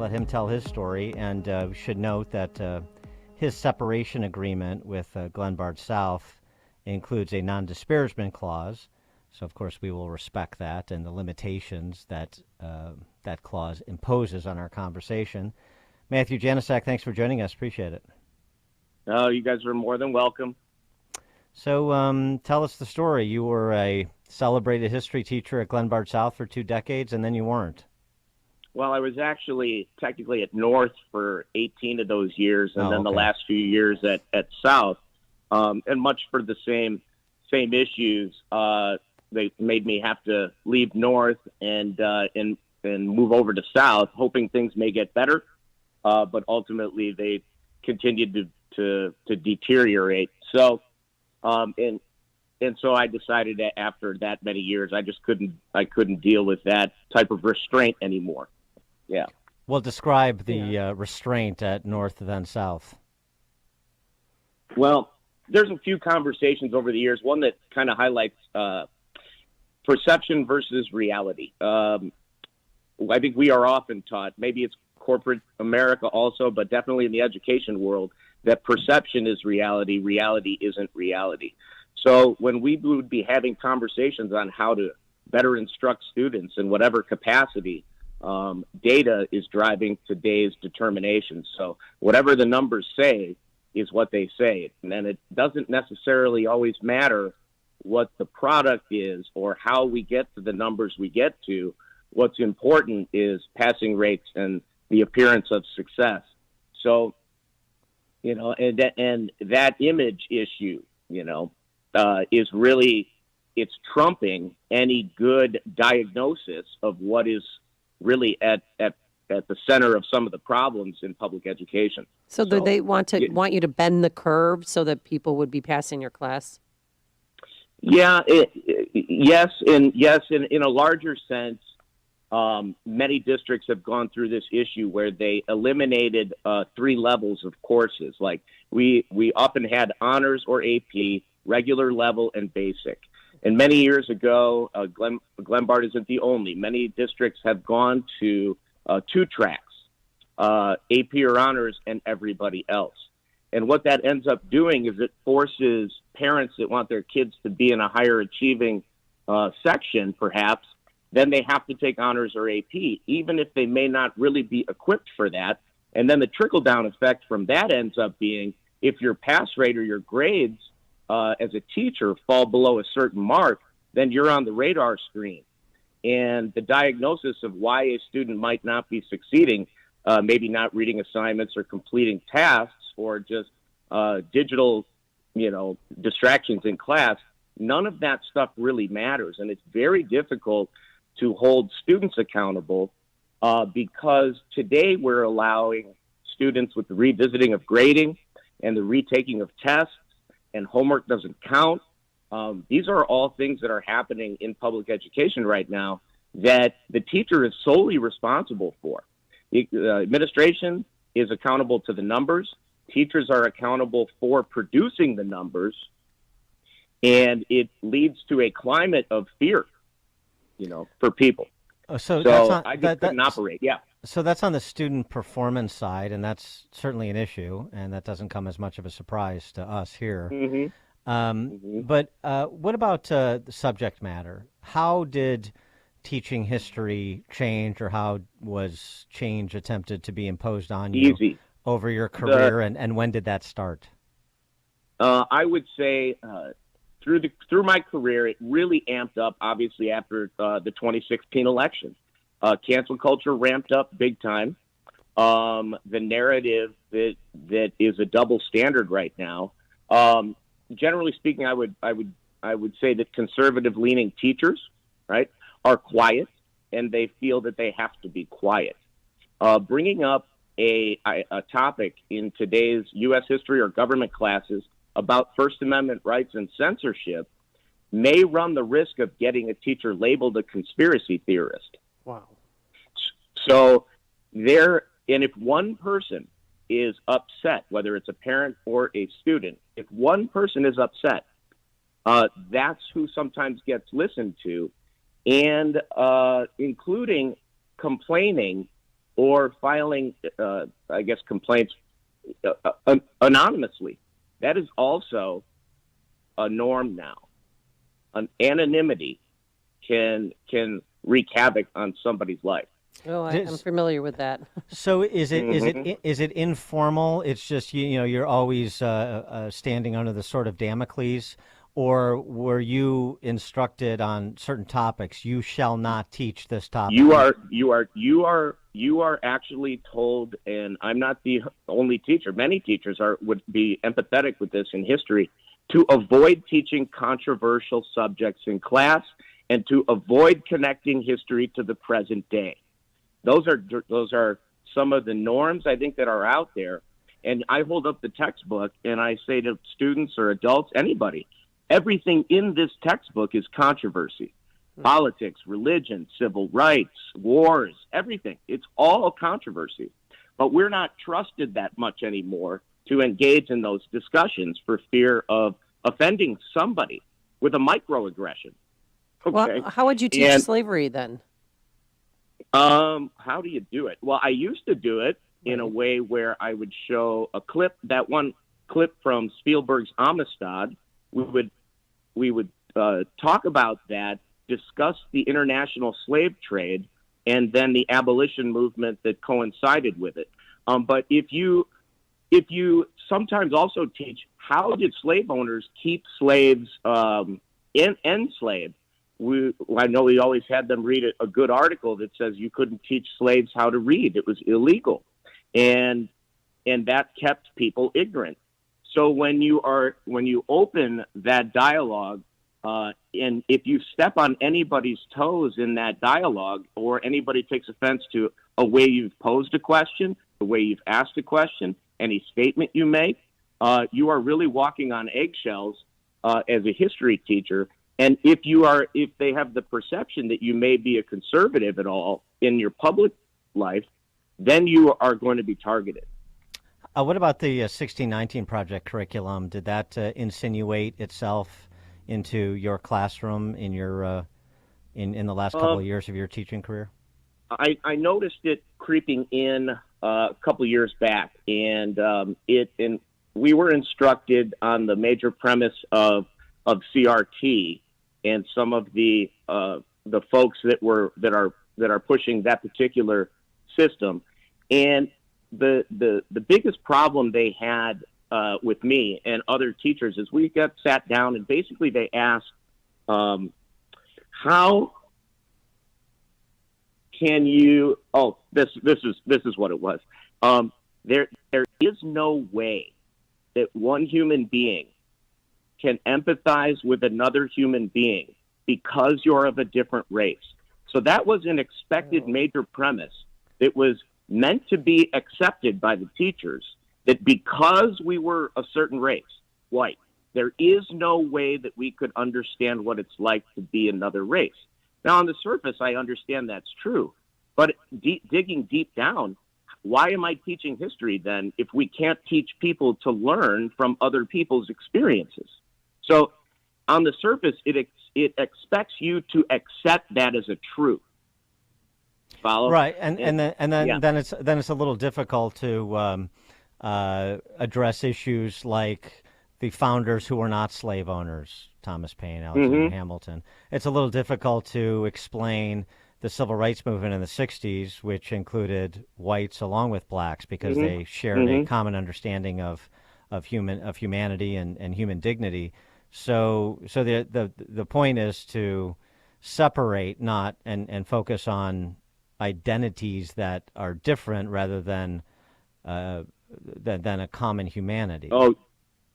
Let him tell his story, and we should note that his separation agreement with Glenbard South includes a non-disparagement clause. So, of course, we will respect that and the limitations that that clause imposes on our conversation. Matthew Janecek, thanks for joining us. Appreciate it. Oh, you guys are more than welcome. So tell us the story. You were a celebrated history teacher at Glenbard South for 2 decades, and then you weren't. Well, I was actually technically at North for 18 of those years, and then the okay. last few years at South, and much for the same issues. They made me have to leave North and move over to South, hoping things may get better, but ultimately they continued to deteriorate. So, and so I decided that after that many years, I couldn't deal with that type of restraint anymore. Yeah. Well, describe the restraint at North then South. Well, there's a few conversations over the years. One that kind of highlights perception versus reality. I think we are often taught, maybe it's corporate America also, but definitely in the education world, that perception is reality. Reality isn't reality. So when we would be having conversations on how to better instruct students in whatever capacity, data is driving today's determination. So whatever the numbers say is what they say. And then it doesn't necessarily always matter what the product is or how we get to the numbers we get to. What's important is passing rates and the appearance of success. So, and that image issue, is really, it's trumping any good diagnosis of what is really at the center of some of the problems in public education. So do they want you to bend the curve so that people would be passing your class? Yeah, yes, in a larger sense, many districts have gone through this issue where they eliminated 3 levels of courses. Like we often had honors or AP, regular level, and basic. And many years ago, Glenbard isn't the only. Many districts have gone to 2 tracks, AP or honors, and everybody else. And what that ends up doing is it forces parents that want their kids to be in a higher achieving section, perhaps, then they have to take honors or AP, even if they may not really be equipped for that. And then the trickle-down effect from that ends up being if your pass rate or your grades as a teacher fall below a certain mark, then you're on the radar screen. And the diagnosis of why a student might not be succeeding, maybe not reading assignments or completing tasks or just digital, distractions in class, none of that stuff really matters. And it's very difficult to hold students accountable because today we're allowing students with the revisiting of grading and the retaking of tests, and homework doesn't count. These are all things that are happening in public education right now that the teacher is solely responsible for. The administration is accountable to the numbers. Teachers are accountable for producing the numbers, and it leads to a climate of fear, for people. So I just couldn't operate. Yeah. So that's on the student performance side, and that's certainly an issue, and that doesn't come as much of a surprise to us here. Mm-hmm. But what about the subject matter? How did teaching history change, or how was change attempted to be imposed on you over your career, and when did that start? I would say through my career, it really amped up, obviously, after the 2016 election. Cancel culture ramped up big time. The narrative that is a double standard right now. Generally speaking, I would say that conservative-leaning teachers, right, are quiet, and they feel that they have to be quiet. Bringing up a topic in today's U.S. history or government classes about First Amendment rights and censorship may run the risk of getting a teacher labeled a conspiracy theorist. Wow. So and if one person is upset, whether it's a parent or a student, if one person is upset, that's who sometimes gets listened to, and including complaining or filing, complaints anonymously. That is also a norm now. Anonymity can wreak havoc on somebody's life. Oh, I'm familiar with that. So is it informal? It's just you're always standing under the sword of Damocles, or were you instructed on certain topics? You shall not teach this topic. You are actually told, and I'm not the only teacher. Many teachers would be empathetic with this in history, to avoid teaching controversial subjects in class and to avoid connecting history to the present day. Those are some of the norms, I think, that are out there. And I hold up the textbook and I say to students or adults, anybody, everything in this textbook is controversy. Politics, religion, civil rights, wars, everything. It's all controversy. But we're not trusted that much anymore to engage in those discussions for fear of offending somebody with a microaggression. Okay. Well, how would you teach slavery then? How do you do it? Well, I used to do it in a way where I would show a clip, that one clip from Spielberg's Amistad. We would talk about that, discuss the international slave trade, and then the abolition movement that coincided with it. But if you sometimes also teach, how did slave owners keep slaves enslaved? I know we always had them read a good article that says you couldn't teach slaves how to read. It was illegal. And that kept people ignorant. So when you open that dialogue, and if you step on anybody's toes in that dialogue, or anybody takes offense to a way you've posed a question, the way you've asked a question, any statement you make, you are really walking on eggshells as a history teacher. And if they have the perception that you may be a conservative at all in your public life, then you are going to be targeted. What about the 1619 Project curriculum? Did that insinuate itself into your classroom in your in the last couple of years of your teaching career? I noticed it creeping in a couple of years back, and we were instructed on the major premise of CRT, and some of the folks that are pushing that particular system. And the biggest problem they had with me and other teachers is we got sat down, and basically they asked, how can you? Oh, this is what it was. There is no way that one human being can empathize with another human being because you're of a different race. So that was an expected major premise that was meant to be accepted by the teachers, that because we were a certain race, white, there is no way that we could understand what it's like to be another race. Now, on the surface, I understand that's true, but digging deep down, why am I teaching history then if we can't teach people to learn from other people's experiences? So on the surface, it expects you to accept that as a truth. Follow? Right, and then it's a little difficult to address issues like the founders who were not slave owners, Thomas Paine, Alexander Hamilton. It's a little difficult to explain the civil rights movement in the 60s, which included whites along with blacks, because they shared a common understanding of humanity and human dignity. So the point is to separate, not and focus on identities that are different rather than a common humanity. Oh,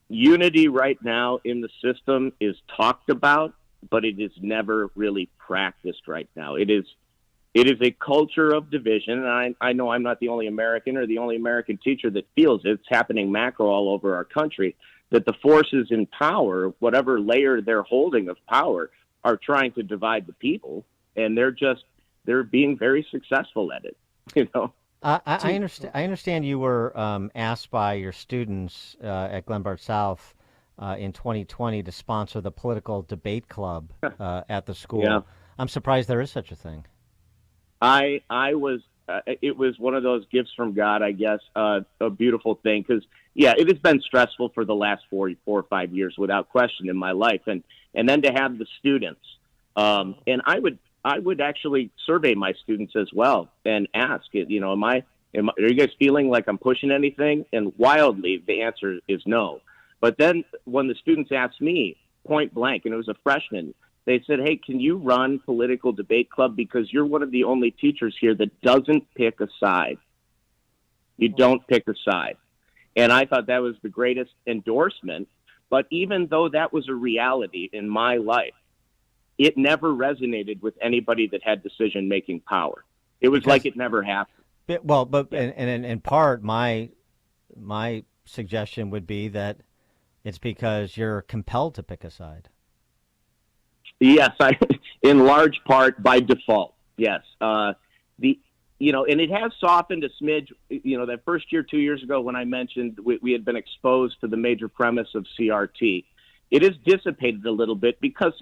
unity right now in the system is talked about, but it is never really practiced right now. It is a culture of division, and I know I'm not the only American or the only American teacher that feels it. It's happening macro all over our country, that the forces in power, whatever layer they're holding of power, are trying to divide the people, and they're being very successful at it, you know. I understand you were asked by your students at Glenbard South in 2020 to sponsor the political debate club at the school. Yeah. I'm surprised there is such a thing. I was it was one of those gifts from God, I guess, a beautiful thing. Because, yeah, it has been stressful for the last 4 or 5 years without question in my life. And then to have the students. And I would actually survey my students as well and ask, are you guys feeling like I'm pushing anything? And wildly, the answer is no. But then when the students asked me point blank, and it was a freshman, they said, hey, can you run political debate club? Because you're one of the only teachers here that doesn't pick a side. You don't pick a side. And I thought that was the greatest endorsement. But even though that was a reality in my life, it never resonated with anybody that had decision-making power. It was like it never happened. But in part, my suggestion would be that it's because you're compelled to pick a side. Yes, in large part by default. Yes, and it has softened a smidge. That first year, 2 years ago, when I mentioned we had been exposed to the major premise of CRT, it has dissipated a little bit because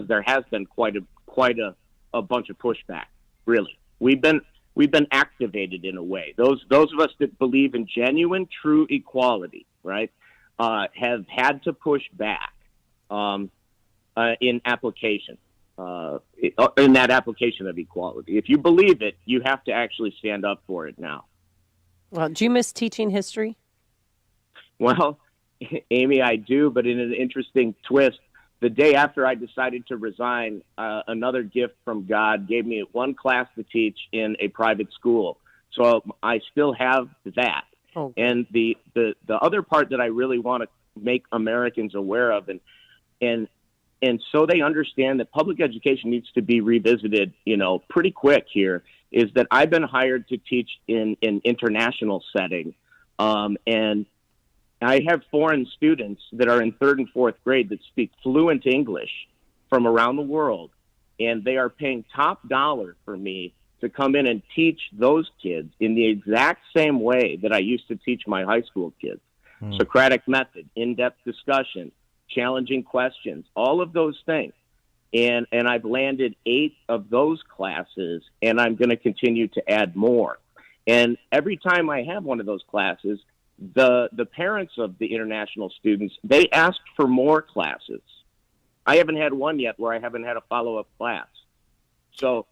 there has been quite a bunch of pushback. Really, we've been activated in a way. Those of us that believe in genuine, true equality, right, have had to push back. In application, in that application of equality. If you believe it, you have to actually stand up for it now. Well, do you miss teaching history? Well, Amy, I do, but in an interesting twist, the day after I decided to resign, another gift from God gave me one class to teach in a private school. So I still have that. Oh. And the other part that I really want to make Americans aware of, and so they understand that public education needs to be revisited, pretty quick here, is that I've been hired to teach in an international setting. And I have foreign students that are in 3rd and 4th grade that speak fluent English from around the world. And they are paying top dollar for me to come in and teach those kids in the exact same way that I used to teach my high school kids. Socratic method, in-depth discussion, challenging questions, all of those things. And I've landed 8 of those classes, and I'm going to continue to add more. And every time I have one of those classes, the parents of the international students, they ask for more classes. I haven't had one yet where I haven't had a follow-up class. So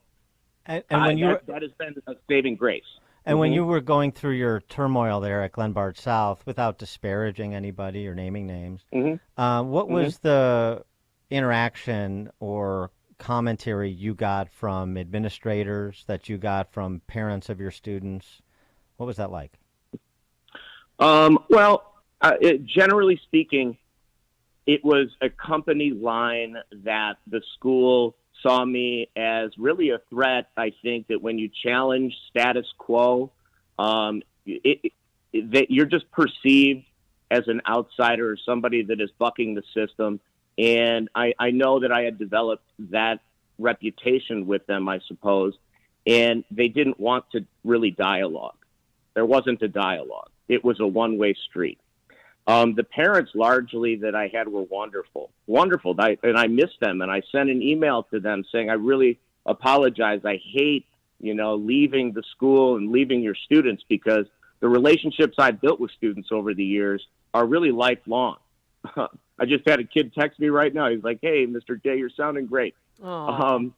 that has been a saving grace. And when you were going through your turmoil there at Glenbard South, without disparaging anybody or naming names, what was the interaction or commentary you got from administrators, that you got from parents of your students? What was that like? Generally speaking, it was a company line that the school saw me as really a threat. I think that when you challenge status quo, that you're just perceived as an outsider or somebody that is bucking the system. And I know that I had developed that reputation with them, I suppose, and they didn't want to really dialogue. There wasn't a dialogue. It was a one-way street. The parents largely that I had were wonderful. And I miss them. And I sent an email to them saying, I really apologize. I hate, leaving the school and leaving your students, because the relationships I've built with students over the years are really lifelong. I just had a kid text me right now. He's like, hey, Mr. J, you're sounding great. So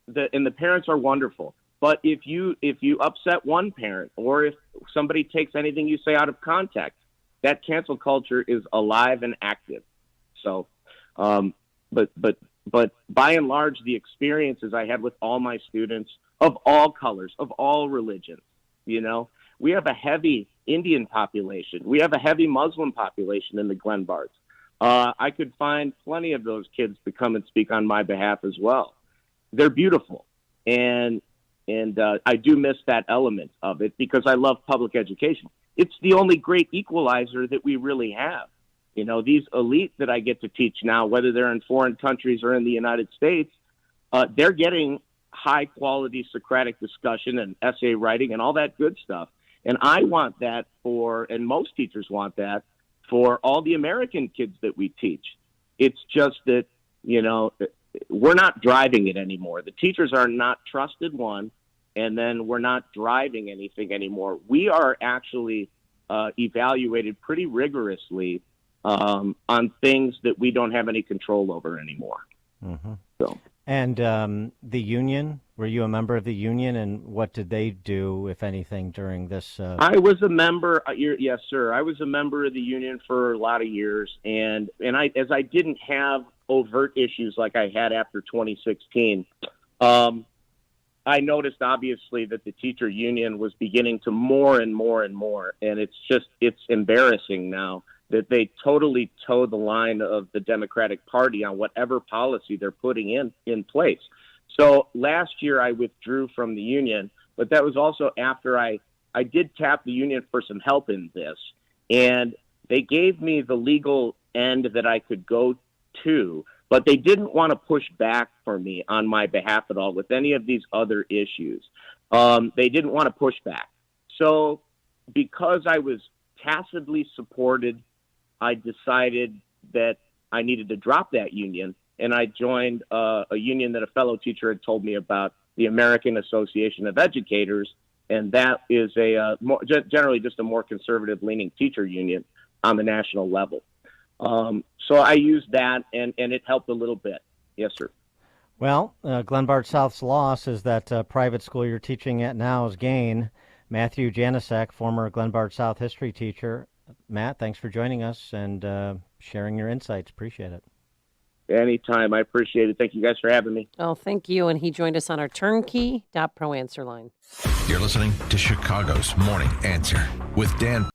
the parents are wonderful. But if you upset one parent, or if somebody takes anything you say out of context, that cancel culture is alive and active. So, but by and large, the experiences I had with all my students of all colors, of all religions, we have a heavy Indian population. We have a heavy Muslim population in the Glenbards. I could find plenty of those kids to come and speak on my behalf as well. They're beautiful. And I do miss that element of it, because I love public education. It's the only great equalizer that we really have. These elites that I get to teach now, whether they're in foreign countries or in the United States, they're getting high-quality Socratic discussion and essay writing and all that good stuff. And I want that and most teachers want that for all the American kids that we teach. It's just that, we're not driving it anymore. The teachers are not trusted, one, and then we're not driving anything anymore. We are actually evaluated pretty rigorously on things that we don't have any control over anymore. Mm-hmm. So. And the union, were you a member of the union, and what did they do, if anything, during this? I was a member. Yes, sir. I was a member of the union for a lot of years, and as I didn't have overt issues like I had after 2016. I noticed obviously that the teacher union was beginning to more and more, and it's embarrassing now that they totally toe the line of the Democratic Party on whatever policy they're putting in place. So last year I withdrew from the union, but that was also after I did tap the union for some help in this, and they gave me the legal end that I could go to, but they didn't want to push back for me on my behalf at all with any of these other issues. They didn't want to push back. So because I was tacitly supported, I decided that I needed to drop that union, and I joined a union that a fellow teacher had told me about, the American Association of Educators, and that is generally just a more conservative-leaning teacher union on the national level. So I used that, and it helped a little bit. Yes, sir. Well, Glenbard South's loss is that private school you're teaching at now is gain. Matthew Janecek, former Glenbard South history teacher. Matt, thanks for joining us and sharing your insights. Appreciate it. Anytime. I appreciate it. Thank you guys for having me. Oh, thank you. And he joined us on our turnkey.pro answer line. You're listening to Chicago's Morning Answer with Dan